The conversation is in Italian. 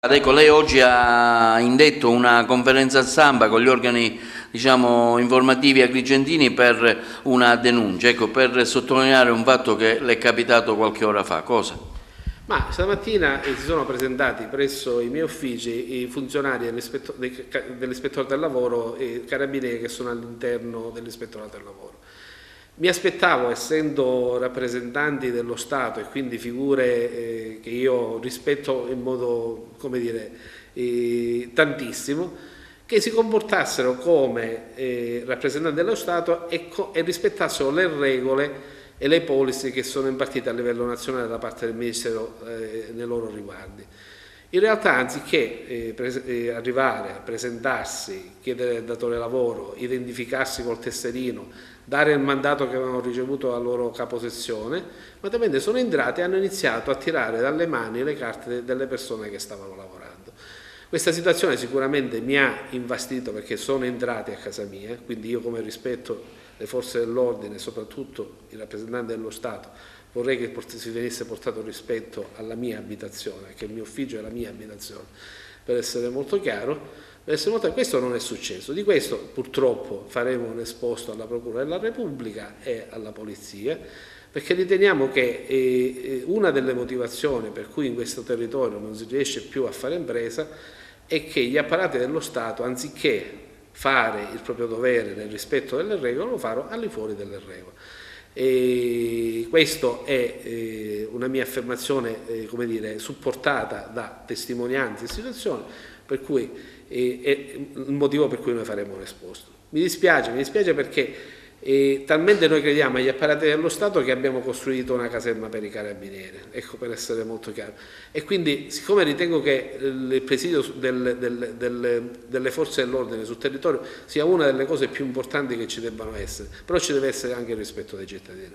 Ecco, lei oggi ha indetto una conferenza stampa con gli organi, diciamo, informativi agrigentini per una denuncia, ecco, per sottolineare un fatto che le è capitato qualche ora fa. Cosa? Ma stamattina si sono presentati presso i miei uffici i funzionari dell'Ispettorato del Lavoro e carabinieri che sono all'interno dell'Ispettorato del Lavoro. Mi aspettavo, essendo rappresentanti dello Stato e quindi figure che io rispetto in modo, come dire, tantissimo, che si comportassero come rappresentanti dello Stato e rispettassero le regole e le policy che sono impartite a livello nazionale da parte del Ministero nei loro riguardi. In realtà, anziché arrivare, presentarsi, chiedere al datore lavoro, identificarsi col tesserino, dare il mandato che avevano ricevuto dalla loro caposezione, immediatamente sono entrati e hanno iniziato a tirare dalle mani le carte delle persone che stavano lavorando. Questa situazione sicuramente mi ha infastidito perché sono entrati a casa mia, quindi io, come rispetto le forze dell'ordine, soprattutto i rappresentanti dello Stato, vorrei che si venisse portato rispetto alla mia abitazione, che il mio ufficio è la mia abitazione, per essere molto chiaro. Questo non è successo. Di questo purtroppo faremo un esposto alla Procura della Repubblica e alla Polizia, perché riteniamo che una delle motivazioni per cui in questo territorio non si riesce più a fare impresa è che gli apparati dello Stato, anziché fare il proprio dovere nel rispetto delle regole, lo fanno al di fuori delle regole. E questo è una mia affermazione, come dire, supportata da testimonianze e situazioni, per cui è il motivo per cui noi faremo un esposto. Mi dispiace perché talmente noi crediamo agli apparati dello Stato che abbiamo costruito una caserma per i carabinieri, ecco, per essere molto chiaro. E quindi, siccome ritengo che il presidio delle forze dell'ordine sul territorio sia una delle cose più importanti che ci debbano essere, però ci deve essere anche il rispetto dei cittadini.